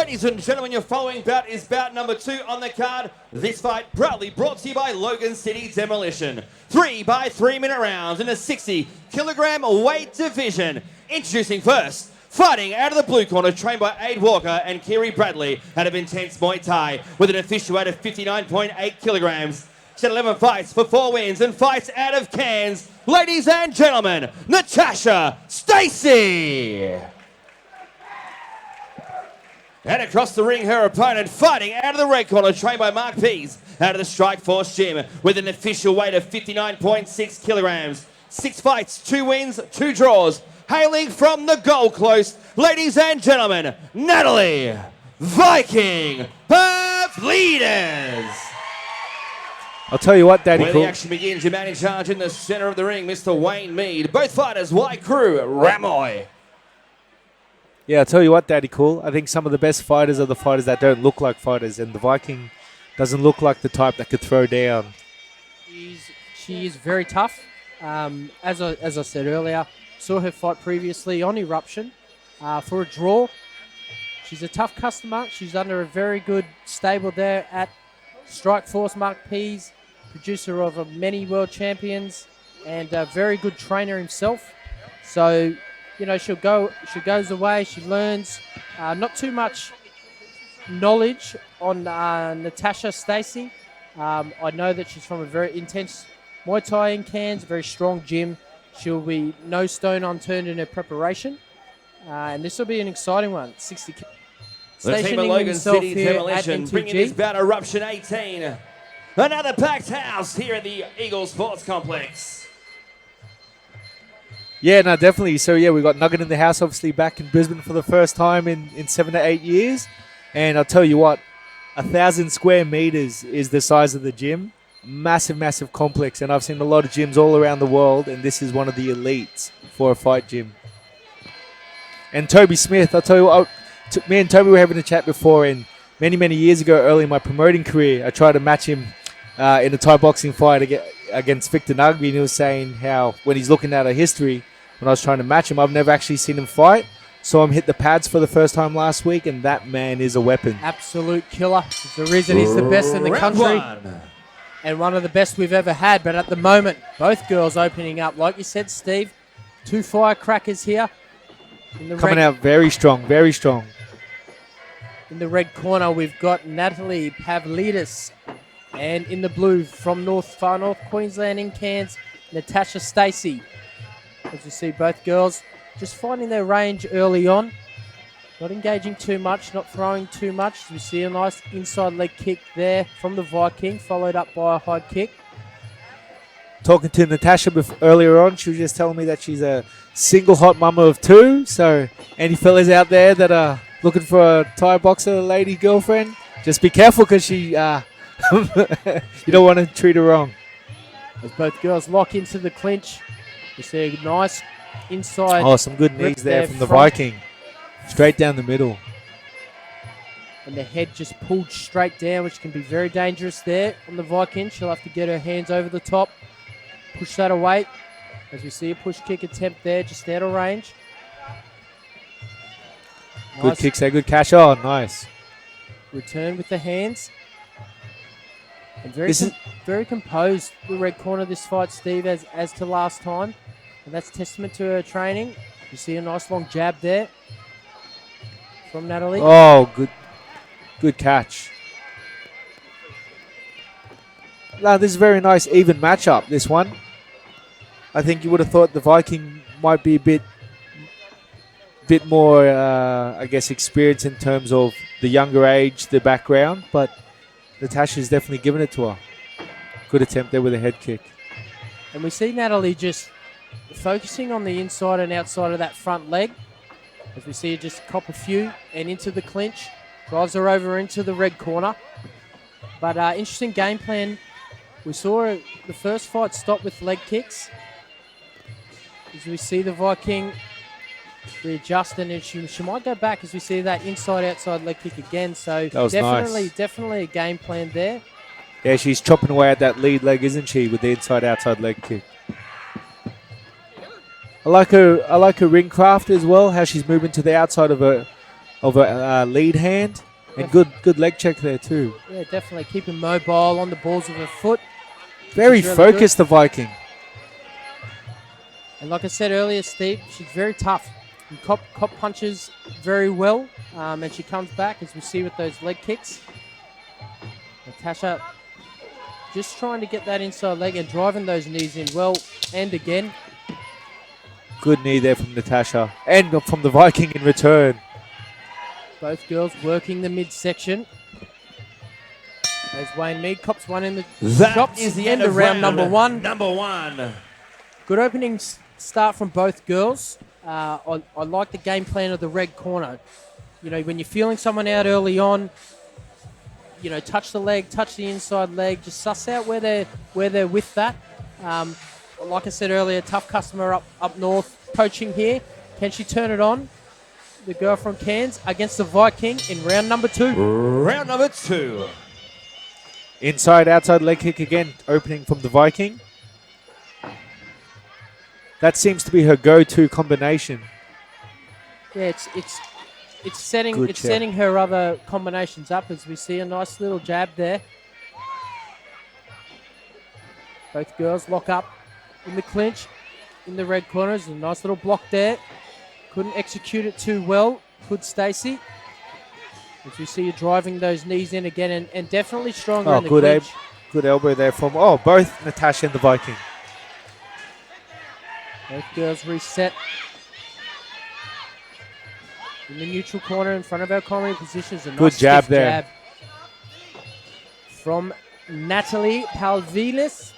Ladies and gentlemen, your following bout is bout number 2 on the card. This fight proudly brought to you by Logan City Demolition. 3 by 3 minute rounds in a 60-kilogram weight division. Introducing first, fighting out of the blue corner, trained by Aid Walker and Kiri Bradley out of Intense Muay Thai with an official weight of 59.8 kilograms. She's had 11 fights for 4 wins and fights out of Cairns. Ladies and gentlemen, Natasha Stacey. And across the ring, her opponent, fighting out of the red corner, trained by Mark Pease out of the Strikeforce gym with an official weight of 59.6 kilograms. 6 fights, 2 wins, 2 draws. Hailing from the Gold Coast, ladies and gentlemen, Nathalie Viking Pavlides. I'll tell you what, Daddy Where Cool. the action begins, your man in charge in the center of the ring, Mr. Wayne Mead. Both fighters, white crew, Ramoy. Yeah, I'll tell you what, Daddy Cool. I think some of the best fighters are the fighters that don't look like fighters, and the Viking doesn't look like the type that could throw down. She is very tough. As I said earlier, saw her fight previously on Eruption for a draw. She's a tough customer. She's under a very good stable there at Strikeforce. Mark Pease, producer of many world champions and a very good trainer himself. So, you know, she goes away, she learns. Not too much knowledge on Natasha Stacey. I know that she's from a very intense Muay Thai in Cairns, very strong gym. She'll be no stone unturned in her preparation. And this will be an exciting one. 60. The team of Logan City Demolition bringing this bout Eruption 18. Another packed house here at the Eagle Sports Complex. Yeah, no, definitely. So, yeah, we got Nugget in the house, obviously, back in Brisbane for the first time in 7 to 8 years. And I'll tell you what, 1,000 square meters is the size of the gym. Massive, massive complex. And I've seen a lot of gyms all around the world, and this is one of the elites for a fight gym. And Toby Smith, I'll tell you what, me and Toby were having a chat before, and many, many years ago, early in my promoting career, I tried to match him in a Thai boxing fight against Victor Nugby, and he was saying how when he's looking at a history, when I was trying to match him, I've never actually seen him fight. So I'm hit the pads for the first time last week, and that man is a weapon. Absolute killer. The reason he's the best in the country. And one of the best we've ever had. But at the moment, both girls opening up. Like you said, Steve, 2 firecrackers here. Coming out very strong, very strong. In the red corner, we've got Nathalie Pavlides. And in the blue, from far north Queensland in Cairns, Natasha Stacey. As you see, both girls just finding their range early on. Not engaging too much, not throwing too much. As we see a nice inside leg kick there from the Viking, followed up by a high kick. Talking to Natasha earlier on, she was just telling me that she's a single hot mama of 2. So any fellas out there that are looking for a Thai boxer, lady girlfriend, just be careful because she... you don't want to treat her wrong. As both girls lock into the clinch, you see a nice inside. Oh, some good knees there from the Viking. Straight down the middle. And the head just pulled straight down, which can be very dangerous there on the Viking. She'll have to get her hands over the top, push that away. As we see a push kick attempt there, just out of range. Good Nice. kicks there, good cash. Oh, nice. Return with the hands. And very composed, the red corner of this fight, Steve, as to last time. And that's testament to her training. You see a nice long jab there from Nathalie. Oh, good catch. Now, this is a very nice, even matchup, this one. I think you would have thought the Viking might be a bit more, I guess, experienced in terms of the younger age, the background, but Natasha's definitely given it to her. Good attempt there with a head kick. And we see Nathalie just focusing on the inside and outside of that front leg. As we see her just cop a few and into the clinch. Drives her over into the red corner. But interesting game plan. We saw the first fight stop with leg kicks. As we see the Viking readjust, and she might go back as we see that inside-outside leg kick again. So that was definitely a game plan there. Yeah, she's chopping away at that lead leg, isn't she, with the inside-outside leg kick. I like her ring craft as well, how she's moving to the outside of a lead hand. And good leg check there too. Yeah, definitely keeping mobile on the balls of her foot. Very Really focused, the Viking. And like I said earlier, Steve, she's very tough. And cop punches very well, and she comes back, as we see with those leg kicks. Natasha just trying to get that inside leg and driving those knees in well. And again, good knee there from Natasha. And from the Viking in return. both girls working the midsection. As Wayne Mead cops one in the That chops. is the end of round number one. Number one. Good opening start from both girls. I like the game plan of the red corner. You know, when you're feeling someone out early on, you know, touch the leg, touch the inside leg, just suss out where they're with that. Like I said earlier, tough customer up north, coaching here. Can she turn it on? The girl from Cairns against the Viking in round number two. Round number two. Inside, outside leg kick again, opening from the Viking. That seems to be her go-to combination. Yeah, it's setting Good it's check. setting her other combinations up, as we see a nice little jab there. Both girls lock up in the clinch in the red corners. A nice little block there. Couldn't execute it too well. Could Stacey. As we see you driving those knees in again, and definitely stronger in the clinch. Good elbow there from both Natasha and the Viking. Both girls reset in the neutral corner in front of our commentary positions. A nice Good jab stiff there. jab from Nathalie Pavlides.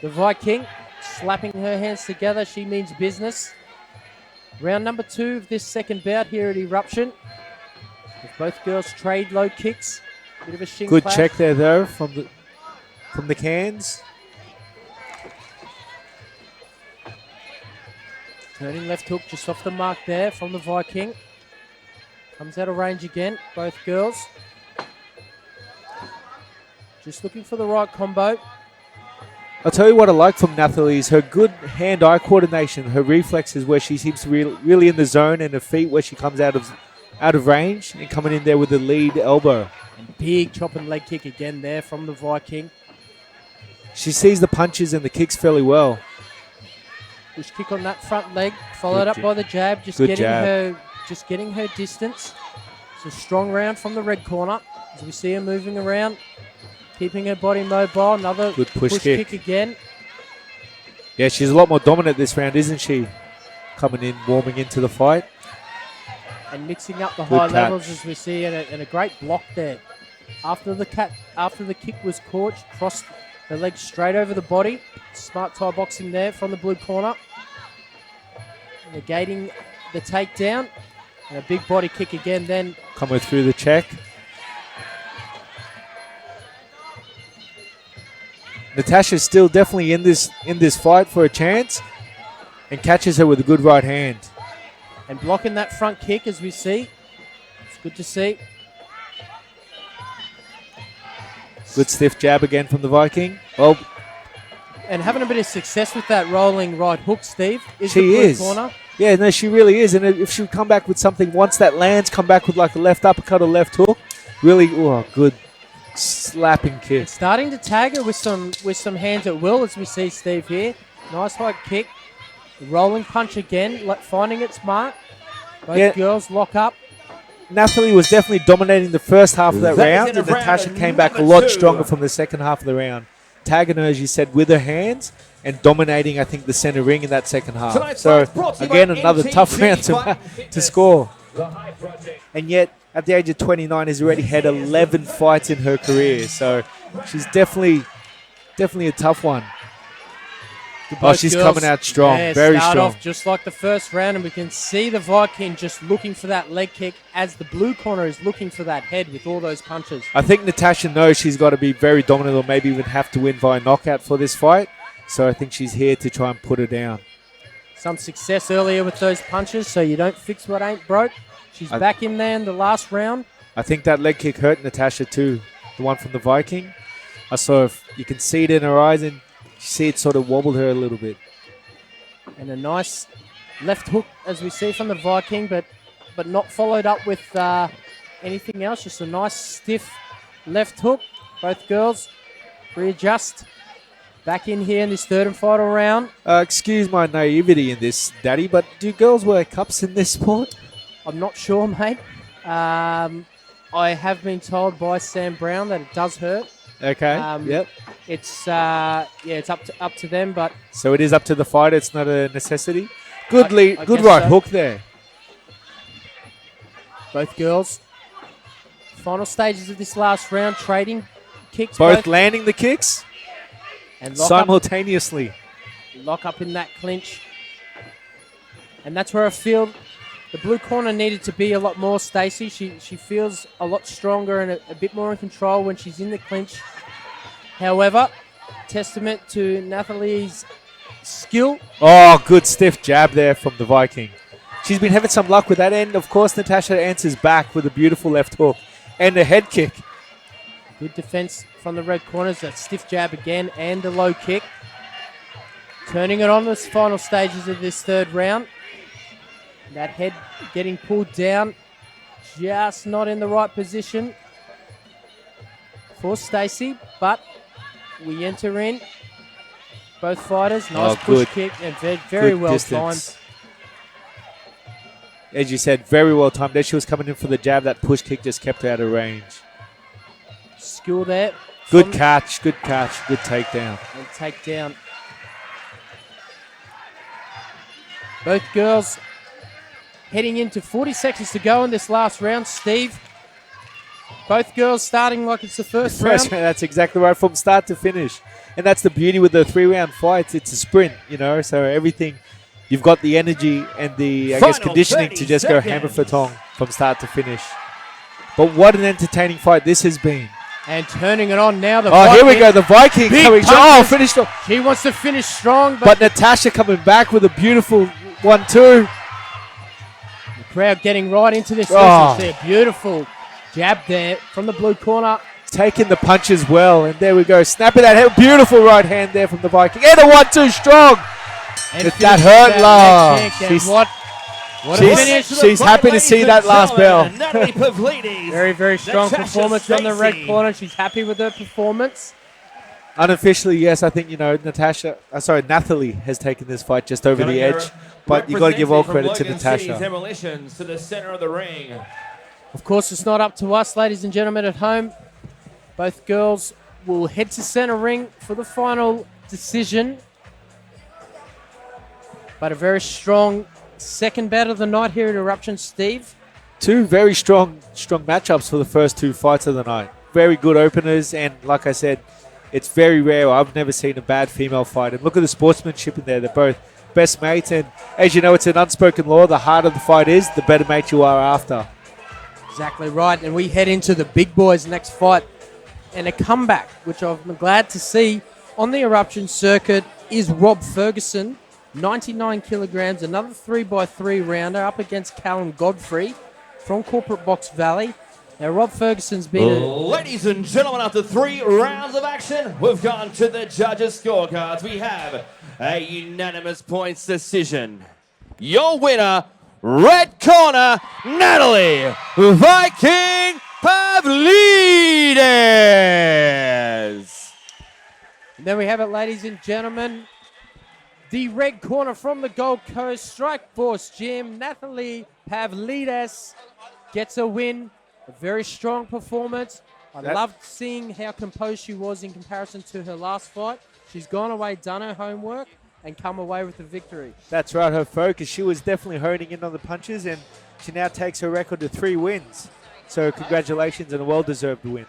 The Viking slapping her hands together. She means business. Round number two of this second bout here at Eruption. As both girls trade low kicks. Bit of a shin Good clash. check there though from the Cairns. Turning left hook just off the mark there from the Viking. Comes out of range again, both girls. Just looking for the right combo. I'll tell you what I like from Nathalie is her good hand-eye coordination, her reflexes where she seems to be really in the zone, and her feet where she comes out of range and coming in there with the lead elbow. And big chop and leg kick again there from the Viking. She sees the punches and the kicks fairly well. Push kick on that front leg, followed Good up jab. by the jab, just Good getting her distance. It's a strong round from the red corner. As we see her moving around, keeping her body mobile. Another Good push kick. again. Yeah, she's a lot more dominant this round, isn't she? Coming in, warming into the fight. And mixing up the Good high catch. levels, as we see, and a great block there. After the kick was caught, crossed the leg straight over the body. Smart Thai boxing there from the blue corner. Negating the takedown. And a big body kick again then. Coming through the check. Natasha's still definitely in this fight for a chance, and catches her with a good right hand. And blocking that front kick, as we see. It's good to see. Good stiff jab again from the Viking. Well, And having a bit of success with that rolling right hook, Steve. Is she the blue is. corner. Yeah, no, she really is. And if she come back with something, once that lands, come back with like a left uppercut or left hook. Really, good slapping kick. It's starting to tag her with some hands at will, as we see Steve here. Nice high kick. Rolling punch again, finding its mark. Both girls lock up. Nathalie was definitely dominating the first half of that That is round, end and of round Natasha came back a number lot two. stronger from the second half of the round. Tagging her, as you said, with her hands and dominating, I think, the center ring in that second half. Tonight's So, fight's brought to you again, by another MTG tough round Fight to score. And yet, at the age of 29, has already had 11 fights in her career. So, she's definitely a tough one. Both She's girls, coming out strong, yeah, very start strong. off just like the first round, and we can see the Viking just looking for that leg kick as the blue corner is looking for that head with all those punches. I think Natasha knows she's got to be very dominant, or maybe even have to win via knockout for this fight. So I think she's here to try and put her down. Some success earlier with those punches, so you don't fix what ain't broke. She's back in there in the last round. I think that leg kick hurt Natasha too, the one from the Viking. I saw you can see it in her eyes, and you see it sort of wobbled her a little bit. And a nice left hook, as we see from the Viking, but not followed up with anything else. Just a nice stiff left hook. Both girls readjust. Back in here in this third and final round. Excuse my naivety in this, Daddy, but do girls wear cups in this sport? I'm not sure, mate. I have been told by Sam Brown that it does hurt. Okay. Yep. It's it's up to them, but So it is up to the fighter. It's not a necessity. Good lead, I good guess right so. hook there. both girls. Final stages of this last round, trading kicks. Both landing the kicks and simultaneously. Lock up in that clinch. And that's where I feel the blue corner needed to be a lot more, Stacey. She feels a lot stronger and a bit more in control when she's in the clinch. However, testament to Nathalie's skill. Oh, good stiff jab there from the Viking. She's been having some luck with that end. Of course, Natasha answers back with a beautiful left hook and a head kick. Good defense from the red corners. That stiff jab again and a low kick. Turning it on the final stages of this third round. That head getting pulled down, just not in the right position for Stacey, but we enter in. Both fighters, nice push good. kick and very Good well distance. timed. As you said, very well timed. As she was coming in for the jab, that push kick just kept her out of range. Skill there. Good from- catch, good takedown. And takedown. Both girls heading into 40 seconds to go in this last round. Steve, both girls starting like it's the first round. That's exactly right, from start to finish. And that's the beauty with the 3-round fights. It's a sprint, you know, so everything, you've got the energy and the, Final conditioning 30 to just go seconds. hammer for tong from start to finish. But what an entertaining fight this has been. And turning it on now. The Oh, here we Viking. go, the Viking Big coming. Oh, punches. finished off. He wants to finish strong, But Natasha coming back with a beautiful 1-2. the crowd getting right into this. Oh. See a beautiful jab there from the blue corner. Taking the punches well, and there we go. Snapping that head. Beautiful right hand there from the Viking. And a 1-2 strong. And If that finishes hurt, that love. leg kick. And She's- what a finish. she's happy to see that last bell. Nathalie Pavlides. Very, very strong Natasha performance on the red Stacey. corner. She's happy with her performance. Unofficially, yes, I think, Nathalie has taken this fight just over the edge. But you got to give all credit to Natasha. Demolitions to the center of the ring. Of course, it's not up to us, ladies and gentlemen at home. Both girls will head to center ring for the final decision. But a very strong second bout of the night here at Eruption, Steve. Two very strong matchups for the first two fights of the night. Very good openers, and like I said, it's very rare. I've never seen a bad female fight. And look at the sportsmanship in there. They're both best mates, and as you know, it's an unspoken law. The harder the fight is, the better mate you are after. Exactly right. And we head into the big boys' next fight. And a comeback, which I'm glad to see on the Eruption circuit, is Rob Ferguson. 99 kilograms, another 3x3 rounder up against Callum Godfrey from Corporate Box Valley. Now, Rob Ferguson's been Ladies and gentlemen, after 3 rounds of action, we've gone to the judges' scorecards. We have a unanimous points decision. Your winner, red corner, Nathalie Viking Pavlides. There we have it, ladies and gentlemen. The red corner from the Gold Coast Strikeforce gym, Nathalie Pavlides gets a win. A very strong performance. I loved seeing how composed she was in comparison to her last fight. She's gone away, done her homework, and come away with the victory. That's right, her focus. She was definitely honing in on the punches, and she now takes her record to 3 wins. So congratulations and a well-deserved win.